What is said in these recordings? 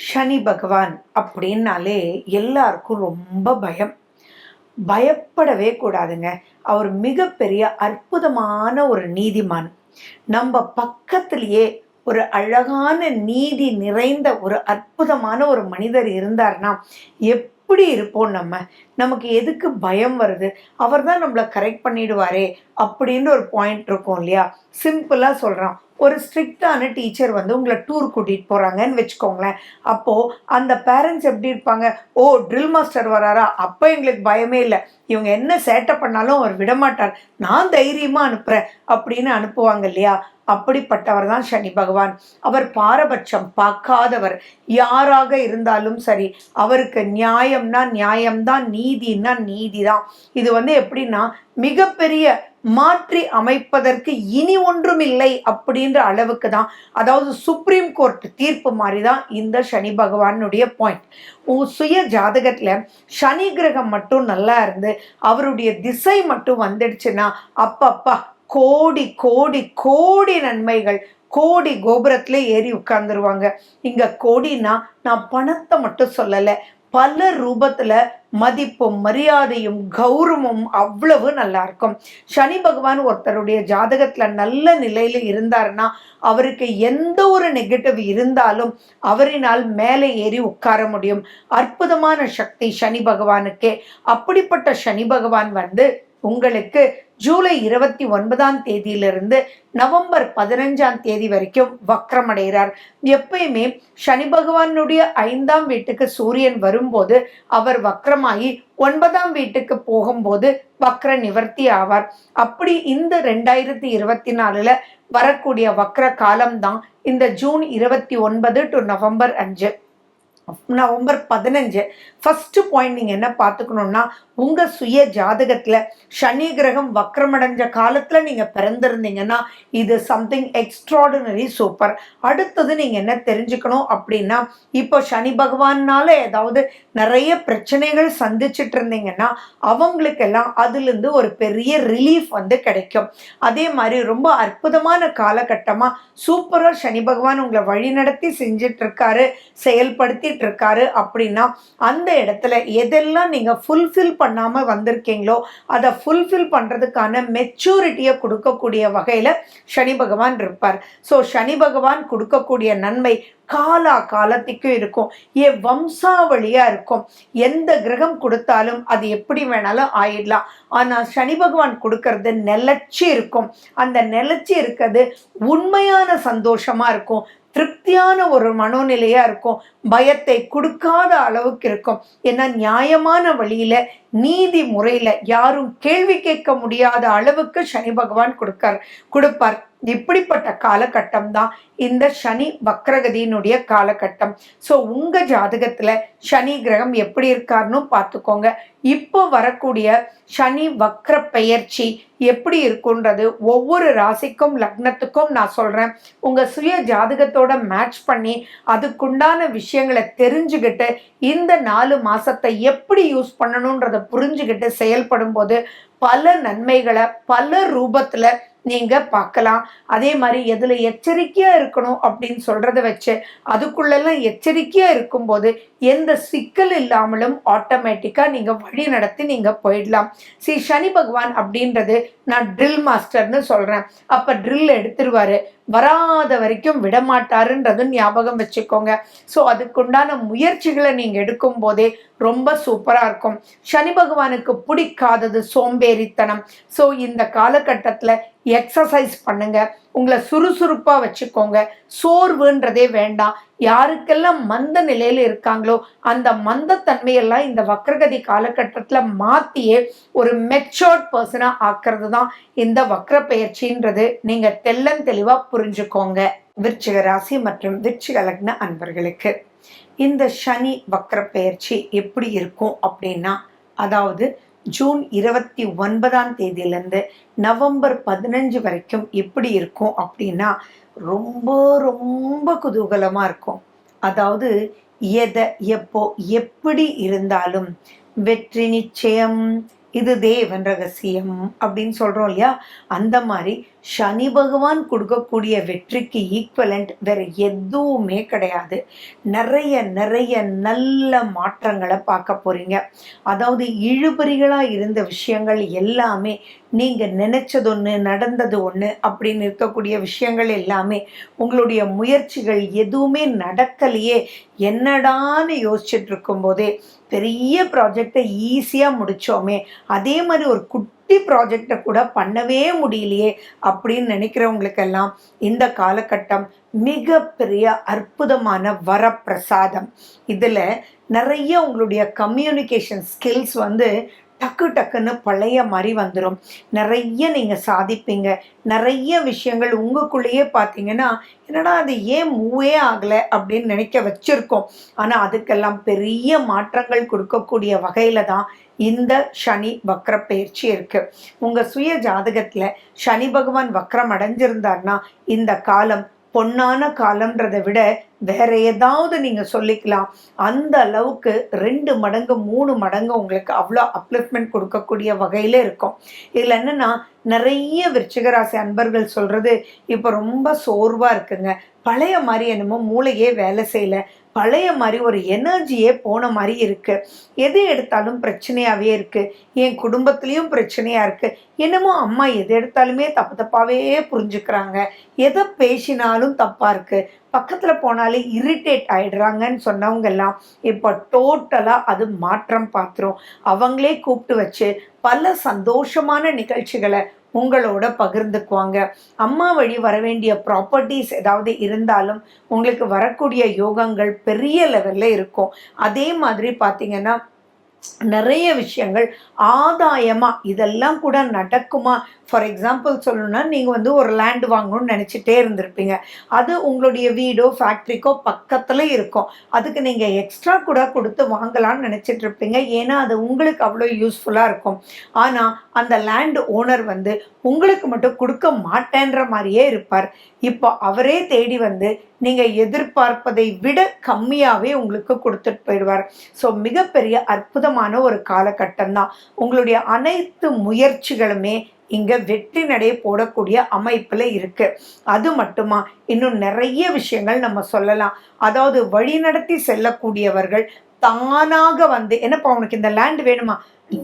சனி பகவான் அப்படின்னாலே எல்லாருக்கும் ரொம்ப பயம். பயப்படவே கூடாதுங்க. அவர் மிகப்பெரிய அற்புதமான ஒரு நீதிமான். நம்ம பக்கத்திலேயே ஒரு அழகான நீதி நிறைந்த ஒரு அற்புதமான ஒரு மனிதர் இருந்தார்னா எப்படி இருப்போம் நம்ம? நமக்கு எதுக்கு பயம் வருது? அவர் தான் நம்மளை கரெக்ட் பண்ணிடுவாரே அப்படின்னு ஒரு பாயிண்ட் இருக்கும் இல்லையா? சிம்பிளா சொல்றான். ஒரு ஸ்ட்ரிக்டான டீச்சர் வந்து உங்களை டூர் கூட்டிட்டு போறாங்கன்னு வச்சுக்கோங்களேன். அப்போ அந்த பேரண்ட்ஸ் எப்படி இருப்பாங்க? ஓ, ட்ரில் மாஸ்டர் வராரா, அப்ப எங்களுக்கு பயமே இல்லை, இவங்க என்ன சேட்டை பண்ணாலும் அவர் விடமாட்டார், நான் தைரியமா அனுப்புறேன் அப்படின்னு அனுப்புவாங்க இல்லையா? அப்படிப்பட்டவர் தான் சனி பகவான். அவர் பாரபட்சம் பார்க்காதவர். யாராக இருந்தாலும் சரி, அவருக்கு நியாயம்னா நியாயம்தான், நீதினா நீதிதான். இது வந்து எப்படின்னா, மிகப்பெரிய மாற்றி அமைப்பதற்கு இனி ஒன்றும் இல்லை அப்படின்ற அளவுக்கு தான், அதாவது சுப்ரீம் கோர்ட் தீர்ப்பு மாதிரி தான் இந்த சனி பகவானுடைய பாயிண்ட். சுய ஜாதகத்துல சனி கிரகம் மட்டும் நல்லா இருந்து அவருடைய திசை மட்டும் வந்துடுச்சுன்னா அப்பப்பா கோடி கோடி கோடி நன்மைகள், கோடி கோபுரத்துல ஏறி உட்கார்ந்துருவாங்க. இங்க கோடினா நான் பணத்தை மட்டும் சொல்லல, பல ரூபத்துல மதிப்பும் மரியாதையும் கௌரவமும் அவ்வளவு நல்லா இருக்கும். சனி பகவான் ஒருத்தருடைய ஜாதகத்துல நல்ல நிலையில இருந்தாருன்னா அவருக்கு எந்த ஒரு நெகட்டிவ் இருந்தாலும் அவரினால் மேலே ஏறி உட்கார முடியும். அற்புதமான சக்தி சனி பகவானுக்கே. அப்படிப்பட்ட சனி பகவான் வந்து உங்களுக்கு ஜூலை 29ஆம் தேதியிலிருந்து நவம்பர் 15ஆம் தேதி வரைக்கும் வக்ரமடைகிறார். எப்பயுமே சனி பகவானுடைய 5ஆம் வீட்டுக்கு சூரியன் வரும்போது அவர் வக்ரமாகி 9ஆம் வீட்டுக்கு போகும்போது வக்ர நிவர்த்தி ஆவார். அப்படி இந்த 2024ல வரக்கூடிய வக்ர காலம்தான் இந்த June 29 to November 5, November 15. First point நீங்க என்ன பார்த்துக்கணும்னா, உங்க சுய ஜாதகத்துல சனி கிரகம் வக்ரமடைஞ்ச காலத்துல நீங்க பிறந்திருந்தீங்கன்னா இது சம்திங் எக்ஸ்ட்ராடினரி சூப்பர். அடுத்தது நீங்க என்ன தெரிஞ்சுக்கணும் அப்படின்னா, இப்போ சனி பகவானால ஏதாவது நிறைய பிரச்சனைகள் சந்திச்சுட்டு இருந்தீங்கன்னா அவங்களுக்கெல்லாம் அதுல இருந்து ஒரு பெரிய ரிலீஃப் வந்து கிடைக்கும். அதே மாதிரி ரொம்ப அற்புதமான காலகட்டமா சூப்பரா சனி பகவான் உங்களை வழி நடத்தி செஞ்சிட்டு இருக்காரு, செயல்படுத்தி இருக்காரு அப்படின்னா அந்த இடத்துல எதெல்லாம் நீங்க ஃபுல்ஃபில் பண்ணாம வந்திருக்கீங்களோ அதை ஃபுல்ஃபில் பண்றதுக்கான மெச்சூரிட்டியை கொடுக்கக்கூடிய வகையில சனி பகவான் இருப்பார். ஸோ சனி பகவான் கொடுக்கக்கூடிய நன்மை காலா காலத்துக்கும் இருக்கும், வம்சாவளியா இருக்கும். எந்த கிரகம் கொடுத்தாலும் அது எப்படி வேணாலும் ஆயிடலாம். ஆனா சனி பகவான் கொடுக்கறது நிலைச்சி இருக்கும். அந்த நிலைச்சி இருக்கிறது உண்மையான சந்தோஷமா இருக்கும், திருப்தியான ஒரு மனோநிலையா இருக்கும், பயத்தை கொடுக்காத அளவுக்கு இருக்கும். ஏன்னா நியாயமான வழியில நீதி முறையில யாரும் கேள்வி கேட்க முடியாத அளவுக்கு சனி பகவான் கொடுப்பார். இப்படிப்பட்ட காலகட்டம் தான் இந்த சனி வக்ரகதியினுடைய காலகட்டம். ஸோ உங்க ஜாதகத்துல சனி கிரகம் எப்படி இருக்காருன்னு பார்த்துக்கோங்க. இப்போ வரக்கூடிய சனி வக்ர பெயர்ச்சி எப்படி இருக்குன்றது ஒவ்வொரு ராசிக்கும் லக்னத்துக்கும் நான் சொல்றேன். உங்க சுய ஜாதகத்தோட மேட்ச் பண்ணி அதுக்குண்டான விஷயங்களை தெரிஞ்சுக்கிட்டு இந்த 4 மாசத்தை எப்படி யூஸ் பண்ணணும்ன்றத புரிஞ்சுக்கிட்டு செயல்படும் போது பல நன்மைகளை பல ரூபத்துல நீங்க பார்க்கலாம். அதே மாதிரி எதுல எச்சரிக்கையா இருக்கணும் அப்படின்னு சொல்றத வச்சு அதுக்குள்ளெல்லாம் எச்சரிக்கையா இருக்கும்போது எந்த சிக்கல் இல்லாமலும் ஆட்டோமேட்டிக்கா நீங்க வழி நடத்தி நீங்க போயிடலாம். சனி பகவான் அப்படின்றது நான் ட்ரில் மாஸ்டர்னு சொல்றேன். அப்ப ட்ரில் எடுத்துருவாரு, வராத வரைக்கும் விடமாட்டாருன்றது ஞாபகம் வச்சுக்கோங்க. ஸோ அதுக்குண்டான முயற்சிகளை நீங்க எடுக்கும் போதே ரொம்ப சூப்பரா இருக்கும். சனி பகவானுக்கு பிடிக்காதது சோம்பேறித்தனம். ஸோ இந்த காலகட்டத்துல எக்ஸசைஸ் பண்ணுங்க, உங்களை சுறுசுறுப்பா வச்சுக்கோங்க. சோர்வுன்றதே வேண்டாம். யாருக்கெல்லாம் மந்த நிலையில இருக்காங்களோ அந்த மந்தத்தன்மையெல்லாம் இந்த வக்ரகதி காலகட்டத்துல மாத்தியே ஒரு மெச்சோர்ட் பர்சனா ஆக்குறது தான் இந்த வக்ர பெயர்ச்சின்றது. நீங்க தெளிவா புரிஞ்சுக்கோங்க. விருச்சிக ராசி மற்றும் விருச்சிக லக்ன அன்பர்களுக்கு இந்த சனி வக்ர பெயர்ச்சி எப்படி இருக்கும் அப்படின்னா, அதாவது ஜூன் 29ஆம் தேதியிலேருந்து நவம்பர் 15 வரைக்கும் எப்படி இருக்கும் அப்படின்னா ரொம்ப ரொம்ப குதூகலமா இருக்கும். அதாவது எதை எப்போ எப்படி இருந்தாலும் வெற்றி நிச்சயம், இது தேவன் ரகசியம் அப்படின்னு சொல்றோம் இல்லையா? அந்த மாதிரி சனி பகவான் கொடுக்கக்கூடிய வெற்றிக்கு ஈக்குவலண்ட் வேற எதுவுமே கிடையாது. நிறைய நிறைய நல்ல மாற்றங்களை பார்க்க போறீங்க. அதாவது இழுபறிகளாக இருந்த விஷயங்கள் எல்லாமே நீங்கள் நினைச்சது ஒன்று நடந்தது ஒன்று அப்படின்னு இருக்கக்கூடிய விஷயங்கள் எல்லாமே உங்களுடைய முயற்சிகள் எதுவுமே நடக்கலையே என்னடான்னு யோசிச்சுட்டு இருக்கும்போதே பெரிய ப்ராஜெக்டை ஈஸியாக முடித்தோமே, அதே மாதிரி ஒரு குட்டி ப்ராஜெக்டை கூட பண்ணவே முடியலையே அப்படின்னு நினைக்கிறவங்களுக்கெல்லாம் இந்த காலகட்டம் மிகப்பெரிய அற்புதமான வரப்பிரசாதம். இதில் நிறைய உங்களுடைய கம்யூனிகேஷன் ஸ்கில்ஸ் டக்கு டக்குன்னு பழைய மாதிரி வந்துடும். நிறைய நீங்கள் சாதிப்பீங்க. நிறைய விஷயங்கள் உங்களுக்குள்ளேயே பார்த்தீங்கன்னா என்னடா அது ஏன் மூவே ஆகலை அப்படின்னு நினைக்க வச்சுருக்கோம். ஆனால் அதுக்கெல்லாம் பெரிய மாற்றங்கள் கொடுக்கக்கூடிய வகையில் தான் இந்த சனி வக்ர பயிற்சி இருக்குது. உங்கள் சுய ஜாதகத்தில் சனி பகவான் வக்ரம் அடைஞ்சிருந்தார்னா இந்த காலம் பொன்னான காலம்ன்றதை விட வேற ஏதாவது நீங்கள் சொல்லிக்கலாம். அந்த அளவுக்கு 2 மடங்கு 3 மடங்கு உங்களுக்கு அவ்வளோ அப்லிஃப்ட்மெண்ட் கொடுக்கக்கூடிய வகையில் இருக்கும். இதில் என்னென்னா நிறைய விருச்சிகராசி அன்பர்கள் சொல்கிறது இப்போ ரொம்ப சோர்வாக இருக்குங்க, பழைய மாதிரி என்னமோ மூளையே வேலை செய்யலை, பழைய மாதிரி ஒரு எனர்ஜியே போன மாதிரி இருக்குது, எது எடுத்தாலும் பிரச்சனையாகவே இருக்குது, என் குடும்பத்துலேயும் பிரச்சனையாக இருக்குது, என்னமோ அம்மா எது எடுத்தாலுமே தப்பு தப்பாகவே புரிஞ்சுக்கிறாங்க, எதை பேசினாலும் தப்பாக இருக்குது, பக்கத்தில் போனாலே இரிட்டேட் ஆகிடுறாங்கன்னு சொன்னவங்கெல்லாம் இப்போ டோட்டலாக அது மாற்றம் பார்த்துரும். அவங்களே கூப்பிட்டு வச்சு பல சந்தோஷமான நிகழ்ச்சிகளை உங்களோட பகிர்ந்துக்குவாங்க. அம்மா வழி வர வேண்டிய ப்ராப்பர்ட்டிஸ் ஏதாவது இருந்தாலும் உங்களுக்கு வரக்கூடிய யோகங்கள் பெரிய லெவலில் இருக்கும். அதே மாதிரி பார்த்தீங்கன்னா நிறைய விஷயங்கள் ஆதாயமாக இதெல்லாம் கூட நடக்குமா. ஃபார் எக்ஸாம்பிள் சொல்லணும்னா நீங்கள் ஒரு லேண்டு வாங்கணும்னு நினச்சிட்டே இருந்திருப்பீங்க. அது உங்களுடைய வீடோ ஃபேக்ட்ரிக்கோ பக்கத்தில் இருக்கும். அதுக்கு நீங்கள் எக்ஸ்ட்ரா கூட கொடுத்து வாங்கலாம்னு நினச்சிட்டு இருப்பீங்க. ஏன்னா அது உங்களுக்கு அவ்வளோ யூஸ்ஃபுல்லாக இருக்கும். ஆனால் அந்த லேண்டு ஓனர் உங்களுக்கு மட்டும் கொடுக்க மாட்டேன்ற மாதிரியே இருப்பார். இப்போ அவரே தேடி நீங்கள் எதிர்பார்ப்பதை விட கம்மியாகவே உங்களுக்கு கொடுத்துட்டு போயிடுவார். ஸோ மிகப்பெரிய அற்புதமான ஒரு காலகட்டம் தான். உங்களுடைய அனைத்து முயற்சிகளுமே இங்கே வெற்றி நடை போடக்கூடிய அமைப்பில் இருக்குது. அது மட்டுமா இன்னும் நிறைய விஷயங்கள் நம்ம சொல்லலாம். அதாவது வழிநடத்தி செல்லக்கூடியவர்கள் தானாக என்னப்பா உனக்கு இந்த லேண்ட் வேணுமா,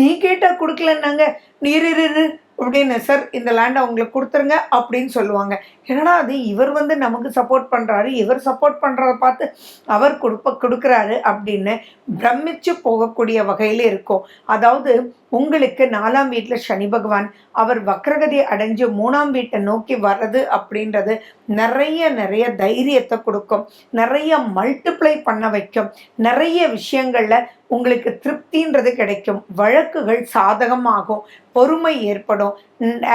நீ கேட்டால் கொடுக்கலன்னாங்க, நீரிரு அப்படின்னு, சார் இந்த லேண்டை அவங்களுக்கு கொடுத்துருங்க அப்படின்னு சொல்லுவாங்க. என்னடா அது இவர் நமக்கு சப்போர்ட் பண்ணுறாரு, இவர் சப்போர்ட் பண்ணுறத பார்த்து அவர் கொடுக்குறாரு அப்படின்னு பிரமிச்சு போகக்கூடிய வகையில் இருக்கும். அதாவது உங்களுக்கு 4ஆம் வீட்டில் சனி பகவான் அவர் வக்ரகதி அடைஞ்சு 3ஆம் வீட்டை நோக்கி வர்றது அப்படின்றது நிறைய நிறைய தைரியத்தை கொடுக்கும், நிறைய மல்டிப்ளை பண்ண வைக்கும், நிறைய விஷயங்களில் உங்களுக்கு திருப்தின்றது கிடைக்கும், வழக்குகள் சாதகமாகும், பொறுமை ஏற்படும்.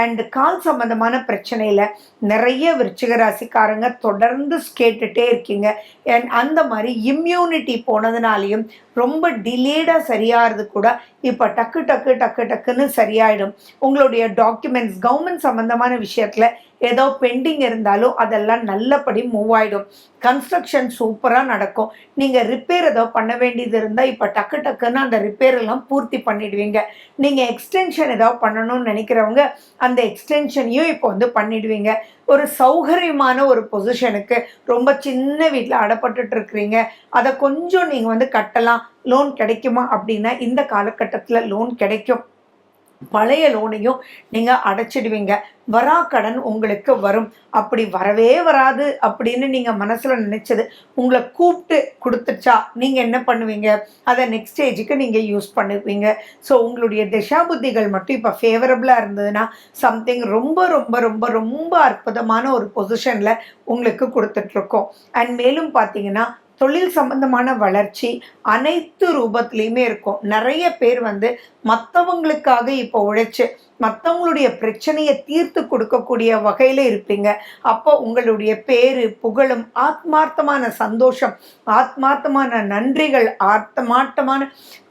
அண்ட் கால் சம்பந்தமான பிரச்சனையில் நிறைய விருச்சிக ராசிக்காரங்க தொடர்ந்து கேட்டுட்டே இருக்கீங்க. அண்ட் அந்த மாதிரி இம்யூனிட்டி போனதுனாலையும் ரொம்ப டிலேடாக சரியாகிறது கூட இப்போ டக்கு டக்கு டக்கு டக்குன்னு சரியாயிடும். உங்களுடைய டாக்குமெண்ட்ஸ் கவர்மெண்ட் சம்மந்தமான விஷயத்தில் ஏதோ பெண்டிங் இருந்தாலும் அதெல்லாம் நல்லபடி மூவ் ஆகிடும். கன்ஸ்ட்ரக்ஷன் சூப்பராக நடக்கும். நீங்கள் ரிப்பேர் ஏதோ பண்ண வேண்டியது இருந்தால் இப்போ டக்கு டக்குன்னு அந்த ரிப்பேர் எல்லாம் பூர்த்தி பண்ணிடுவீங்க. நீங்கள் எக்ஸ்டென்ஷன் ஏதாவது பண்ணணும்னு நினைக்கிறவங்க அந்த எக்ஸ்டென்ஷனையும் இப்போ பண்ணிடுவீங்க. ஒரு சௌகரியமான ஒரு பொசிஷனுக்கு ரொம்ப சின்ன வீட்டில் அடப்பட்டுட்டு இருக்கிறீங்க, அதை கொஞ்சம் நீங்கள் கட்டலாம், லோன் கிடைக்குமா அப்படின்னா இந்த காலகட்டத்தில் லோன் கிடைக்கும். பழைய லோனையும் நீங்கள் அடைச்சிடுவீங்க. வராக்கடன் உங்களுக்கு வரும். அப்படி வரவே வராது அப்படின்னு நீங்கள் மனசில் நினச்சது உங்களை கூப்பிட்டு கொடுத்துச்சா நீங்கள் என்ன பண்ணுவீங்க, அதை நெக்ஸ்ட் ஸ்டேஜுக்கு நீங்கள் யூஸ் பண்ணுவீங்க. ஸோ உங்களுடைய திசாபுத்திகள் மட்டும் இப்போ ஃபேவரபுளாக இருந்ததுன்னா சம்திங் ரொம்ப ரொம்ப ரொம்ப ரொம்ப அற்புதமான ஒரு பொசிஷனில் உங்களுக்கு கொடுத்துட்ருக்கோம். அண்ட் மேலும் பார்த்தீங்கன்னா தொழில் சம்பந்தமான வளர்ச்சி அனைத்து ரூபத்துலேயுமே இருக்கும். நிறைய பேர் மற்றவங்களுக்காக இப்போ உழைச்சு மற்றவங்களுடைய பிரச்சனையை தீர்த்து கொடுக்கக்கூடிய வகையில் இருப்பீங்க. அப்போ உங்களுடைய பேரு புகழும் ஆத்மார்த்தமான சந்தோஷம், ஆத்மார்த்தமான நன்றிகள், ஆத்மார்த்தமான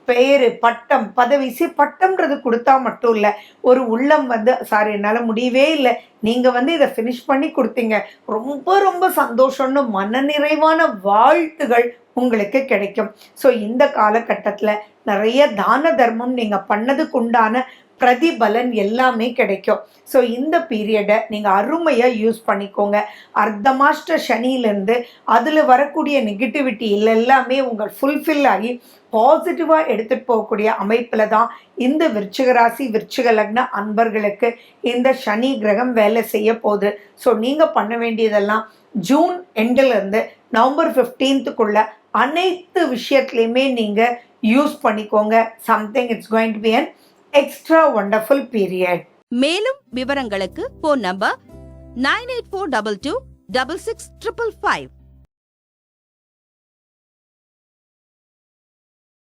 பேரு பட்டம் பதவி. பட்டம்ன்றது கொடுத்தா மட்டும் இல்லை, ஒரு உள்ளம் சார் என்னால் முடியவே இல்லை, நீங்கள் இதை ஃபினிஷ் பண்ணி கொடுத்தீங்க, ரொம்ப ரொம்ப சந்தோஷம்னு மனநிறைவான வாழ்த்துகள் உங்களுக்கு கிடைக்கும். ஸோ இந்த காலகட்டத்தில் நிறைய தான தர்மம் நீங்கள் பண்ணதுக்கு உண்டான பிரதிபலன் எல்லாமே கிடைக்கும். ஸோ இந்த பீரியடை நீங்கள் அருமையாக யூஸ் பண்ணிக்கோங்க. அர்த்தமாஷ்ட சனியிலேருந்து அதில் வரக்கூடிய நெகட்டிவிட்டி எல்லாமே உங்கள் ஃபுல்ஃபில் ஆகி பாசிட்டிவாக எடுத்துகிட்டு போகக்கூடிய அமைப்பில் தான் இந்த விருச்சிக ராசி விருச்சிக லக்ன அன்பர்களுக்கு இந்த சனி கிரகம் வேலை செய்ய போகுது. ஸோ நீங்கள் பண்ண வேண்டியதெல்லாம் ஜூன் எண்டிலிருந்து நவம்பர் 15க்குள்ள அனைத்து விஷயத்துலையுமே நீங்கள் யூஸ் பண்ணிக்கோங்க. Something it's going to be an extra wonderful period. மேலும் விவரங்களுக்கு போன் நம்பர் 9842266555.